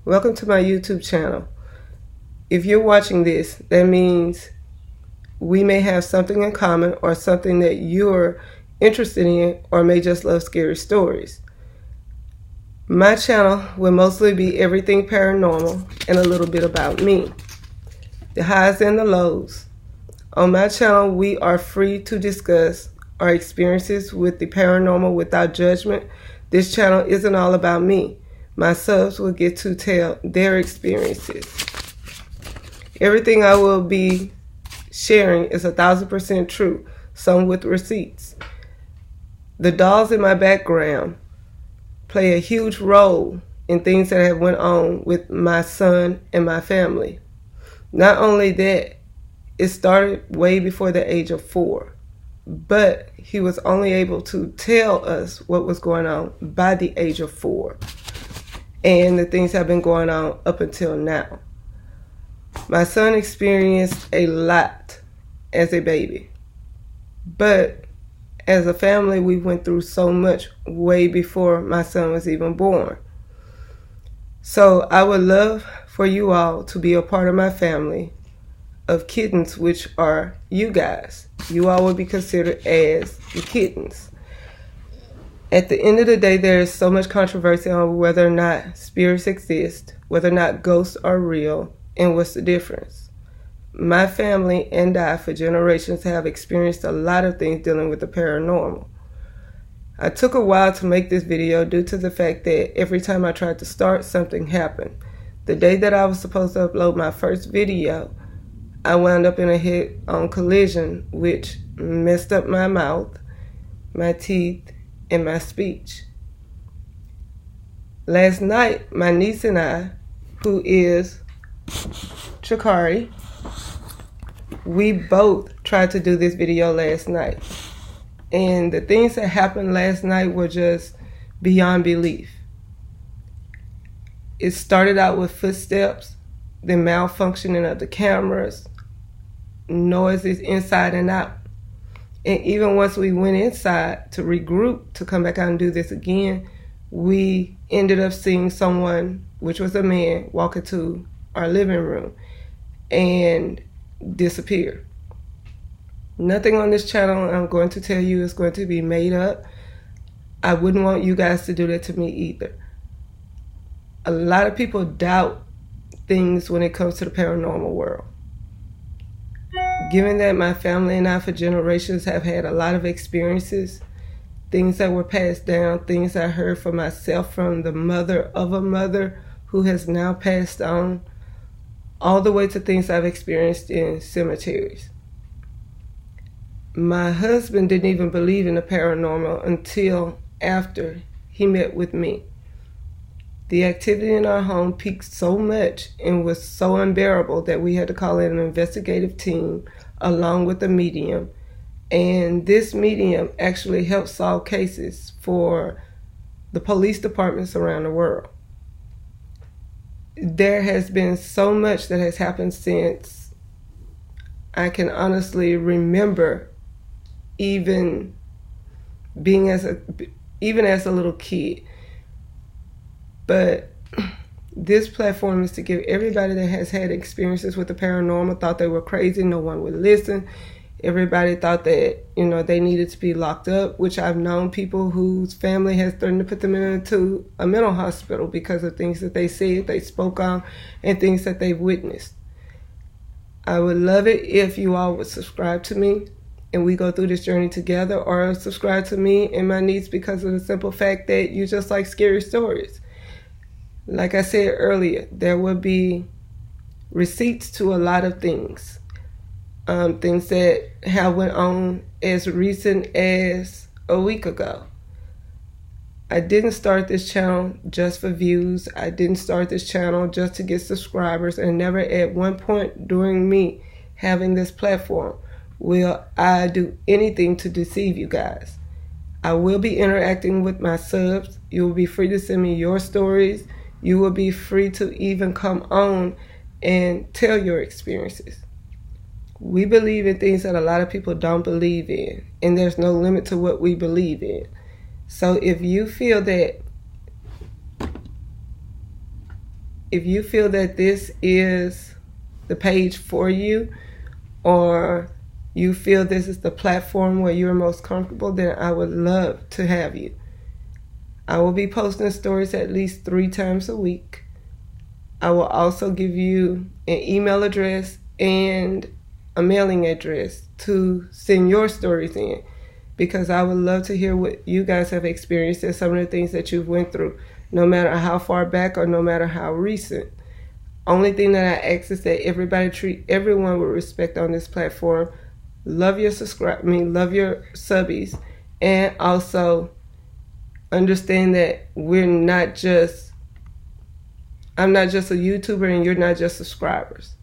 Welcome to my YouTube channel. If you're watching this, that means we may have something in common or something that you're interested in or may just love scary stories. My channel will mostly be everything paranormal and a little bit about me, the highs and the lows. On my channel, we are free to discuss our experiences with the paranormal without judgment. This channel isn't all about me. My subs will get to tell their experiences. Everything I will be sharing is 1,000% true, some with receipts. The dolls in my background play a huge role in things that have went on with my son and my family. Not only that, it started way before the age of 4, but he was only able to tell us what was going on by the age of 4. And the things have been going on up until now. My son experienced a lot as a baby, but as a family, we went through so much way before my son was even born. So I would love for you all to be a part of my family of kittens, which are you guys. You all would be considered as the kittens. At the end of the day, there is so much controversy on whether or not spirits exist, whether or not ghosts are real, and what's the difference. My family and I, for generations, have experienced a lot of things dealing with the paranormal. I took a while to make this video due to the fact that every time I tried to start, something happened. The day that I was supposed to upload my first video, I wound up in a head-on collision, which messed up my mouth, my teeth, and my speech. Last night, my niece and I, who is Chakari, we both tried to do this video last night. And the things that happened last night were just beyond belief. It started out with footsteps, the malfunctioning of the cameras, noises inside and out. And even once we went inside to regroup to come back out and do this again, we ended up seeing someone, which was a man, walk into our living room and disappear. Nothing on this channel I'm going to tell you is going to be made up. I wouldn't want you guys to do that to me either. A lot of people doubt things when it comes to the paranormal world. Given that my family and I for generations have had a lot of experiences, things that were passed down, things I heard for myself from the mother of a mother who has now passed on, all the way to things I've experienced in cemeteries. My husband didn't even believe in the paranormal until after he met with me. The activity in our home peaked so much and was so unbearable that we had to call in an investigative team along with a medium. And this medium actually helped solve cases for the police departments around the world. There has been so much that has happened since I can honestly remember even as a little kid. But this platform is to give everybody that has had experiences with the paranormal, thought they were crazy, no one would listen. Everybody thought that, they needed to be locked up, which I've known people whose family has threatened to put them into a mental hospital because of things that they said, they spoke on, and things that they've witnessed. I would love it if you all would subscribe to me and we go through this journey together, or subscribe to me and my niece because of the simple fact that you just like scary stories. Like I said earlier, there will be receipts to a lot of things. Things that have went on as recent as a week ago. I didn't start this channel just for views. I didn't start this channel just to get subscribers, and never at one point during me having this platform will I do anything to deceive you guys. I will be interacting with my subs. You will be free to send me your stories. You will be free to even come on and tell your experiences. We believe in things that a lot of people don't believe in, and there's no limit to what we believe in. So if you feel that If you feel that this is the page for you, or you feel this is the platform where you're most comfortable, then I would love to have you. I will be posting stories at least 3 times a week. I will also give you an email address and a mailing address to send your stories in, because I would love to hear what you guys have experienced and some of the things that you've went through, no matter how far back or no matter how recent. Only thing that I ask is that everybody treat everyone with respect on this platform. Love your love your subbies, and also understand that I'm not just a YouTuber and you're not just subscribers.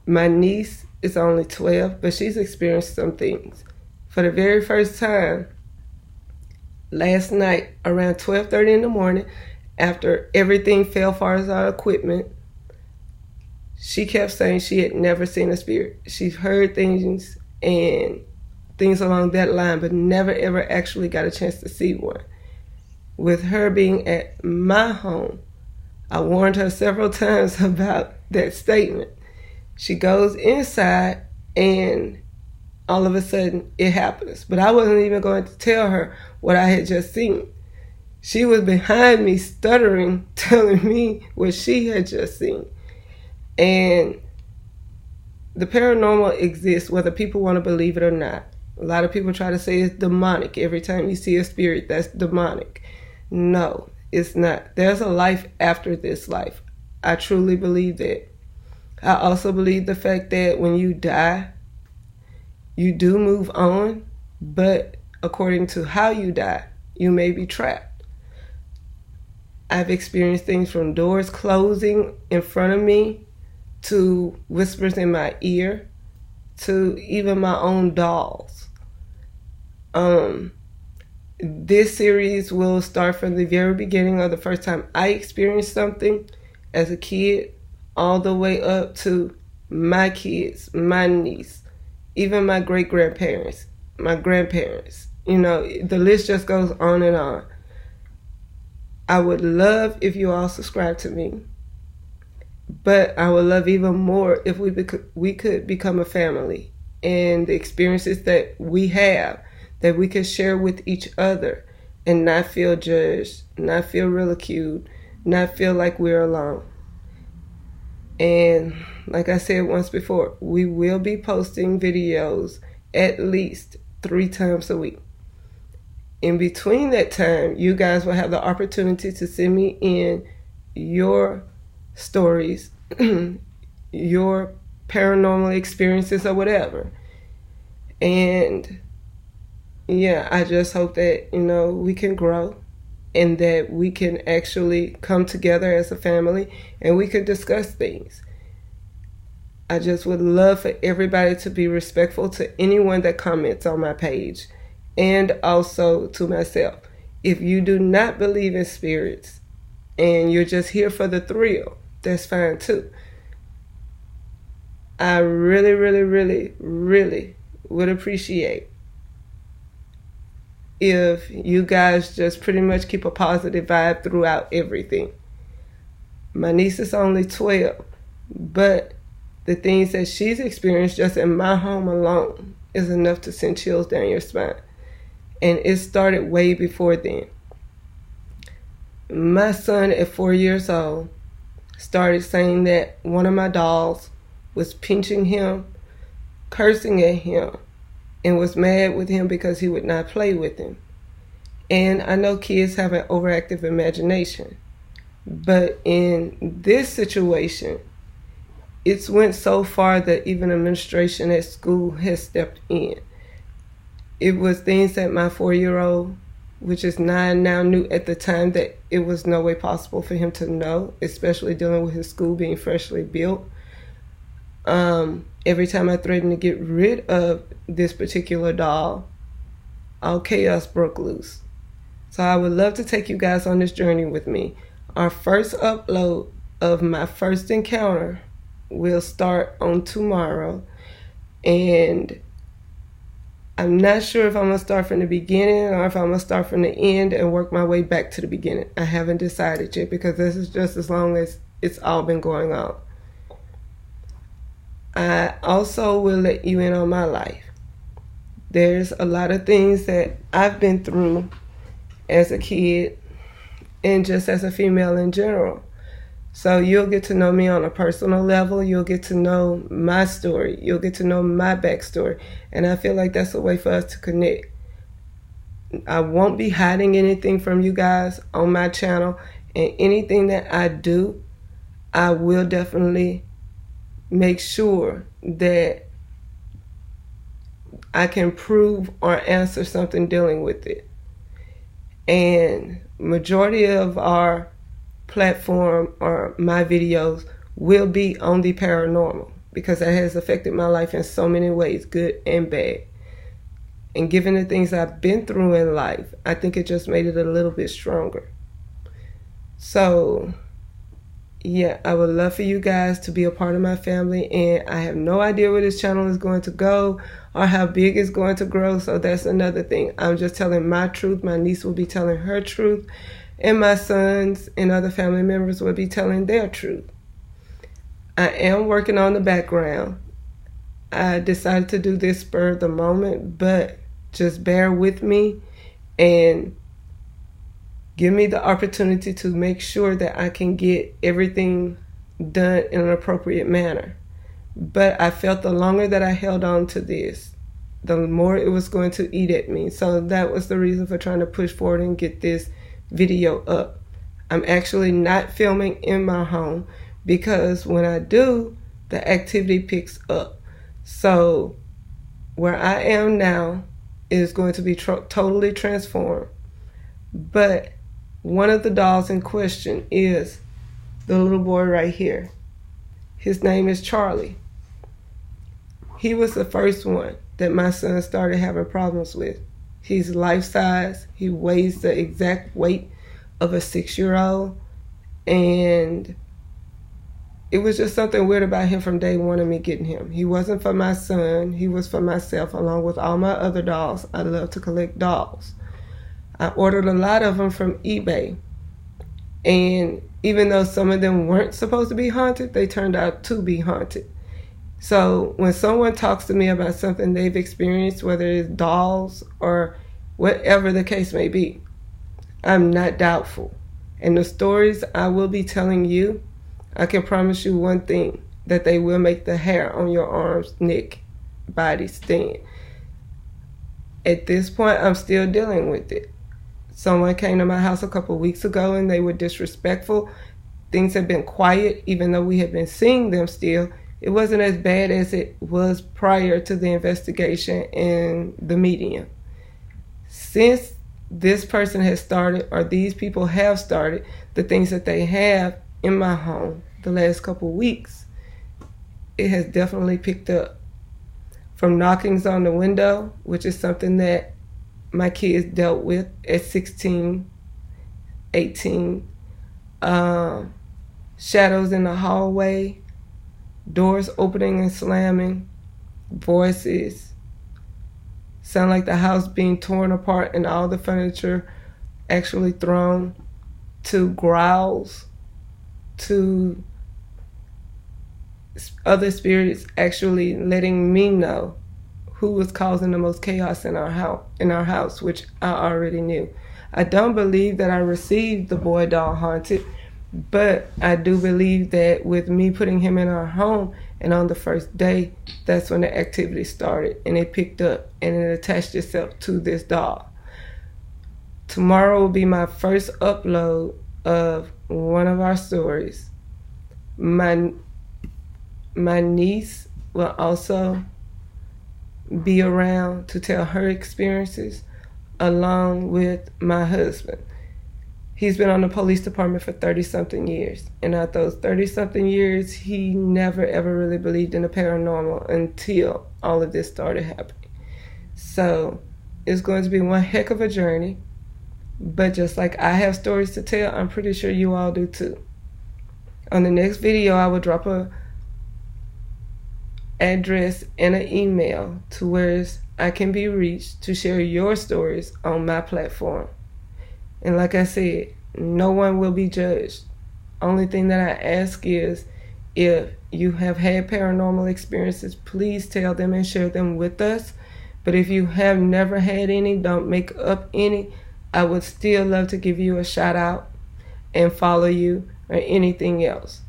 My niece is only 12, but she's experienced some things. For the very first time, last night around 12:30 in the morning, after everything fell as far as our equipment, she kept saying she had never seen a spirit. She's heard things and things along that line, but never ever actually got a chance to see one. With her being at my home, I warned her several times about that statement. She goes inside and all of a sudden it happens. But I wasn't even going to tell her what I had just seen. She was behind me stuttering, telling me what she had just seen. And the paranormal exists whether people want to believe it or not. A lot of people try to say it's demonic. Every time you see a spirit, that's demonic. No, it's not. There's a life after this life. I truly believe that. I also believe the fact that when you die, you do move on, but according to how you die, you may be trapped. I've experienced things from doors closing in front of me, to whispers in my ear, to even my own dolls. This series will start from the very beginning of the first time I experienced something as a kid, all the way up to my kids, my niece, even my great-grandparents, my grandparents. You know, the list just goes on and on. I would love if you all subscribe to me, but I would love even more if we could become a family, and the experiences that we have, that we could share with each other and not feel judged, not feel ridiculed, not feel like we're alone. And like I said once before, we will be posting videos at least 3 times a week. In between that time, you guys will have the opportunity to send me in your stories, your paranormal experiences or whatever. And yeah, I just hope that, we can grow and that we can actually come together as a family and we can discuss things. I just would love for everybody to be respectful to anyone that comments on my page, and also to myself. If you do not believe in spirits and you're just here for the thrill, that's fine too. I really, really, really, really would appreciate if you guys just pretty much keep a positive vibe throughout everything. My niece is only 12, but the things that she's experienced just in my home alone is enough to send chills down your spine. And it started way before then. My son at 4 years old started saying that one of my dolls was pinching him, cursing at him, and was mad with him because he would not play with him. And I know kids have an overactive imagination, but in this situation, it's went so far that even administration at school has stepped in. It was things that my 4-year-old, which is 9 now, knew at the time that it was no way possible for him to know, especially dealing with his school being freshly built. Every time I threatened to get rid of this particular doll, all chaos broke loose. So I would love to take you guys on this journey with me. Our first upload of my first encounter will start on tomorrow, and I'm not sure if I'm going to start from the beginning or if I'm going to start from the end and work my way back to the beginning. I haven't decided yet because this is just as long as it's all been going on. I also will let you in on my life. There's a lot of things that I've been through as a kid and just as a female in general. So you'll get to know me on a personal level. You'll get to know my story. You'll get to know my backstory. And I feel like that's a way for us to connect. I won't be hiding anything from you guys on my channel. And anything that I do, I will definitely make sure that I can prove or answer something dealing with it. And majority of our platform or my videos will be on the paranormal because that has affected my life in so many ways, good and bad. And given the things I've been through in life, I think it just made it a little bit stronger. So yeah, I would love for you guys to be a part of my family, and I have no idea where this channel is going to go or how big it's going to grow, so that's another thing. I'm just telling my truth. My niece will be telling her truth, and my sons and other family members will be telling their truth. I am working on the background. I decided to do this spur of the moment, but just bear with me and give me the opportunity to make sure that I can get everything done in an appropriate manner. But I felt the longer that I held on to this, the more it was going to eat at me. So that was the reason for trying to push forward and get this video up. I'm actually not filming in my home because when I do, the activity picks up. So where I am now is going to be totally transformed. But one of the dolls in question is the little boy right here. His name is Charlie. He was the first one that my son started having problems with. He's life size. He weighs the exact weight of a 6-year-old. And it was just something weird about him from day one of me getting him. He wasn't for my son. He was for myself, along with all my other dolls. I love to collect dolls. I ordered a lot of them from eBay. And even though some of them weren't supposed to be haunted, they turned out to be haunted. So when someone talks to me about something they've experienced, whether it's dolls or whatever the case may be, I'm not doubtful. And the stories I will be telling you, I can promise you one thing, that they will make the hair on your arms, neck, body stand. At this point, I'm still dealing with it. Someone came to my house a couple weeks ago and they were disrespectful. Things had been quiet, even though we had been seeing them still. It wasn't as bad as it was prior to the investigation and the medium. Since this person has started, or these people have started, the things that they have in my home the last couple weeks, it has definitely picked up. From knockings on the window, which is something that my kids dealt with at 16, 18. Shadows in the hallway, doors opening and slamming, voices, sound like the house being torn apart and all the furniture actually thrown, to growls, to other spirits actually letting me know who was causing the most chaos in our house, which I already knew. I don't believe that I received the boy doll haunted, but I do believe that with me putting him in our home, and on the first day, that's when the activity started, and it picked up and it attached itself to this doll. Tomorrow will be my first upload of one of our stories. My niece will also be around to tell her experiences, along with my husband. He's been on the police department for 30-something years. And out those 30-something years, he never, ever really believed in the paranormal until all of this started happening. So it's going to be one heck of a journey. But just like I have stories to tell, I'm pretty sure you all do too. On the next video, I will drop a address and an email to where I can be reached to share your stories on my platform. And like I said, no one will be judged. Only thing that I ask is, if you have had paranormal experiences, please tell them and share them with us. But if you have never had any, don't make up any. I would still love to give you a shout out and follow you or anything else.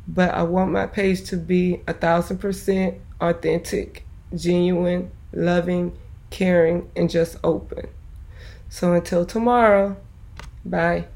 But I want my page to be 1,000% authentic, genuine, loving, caring, and just open. So until tomorrow, bye.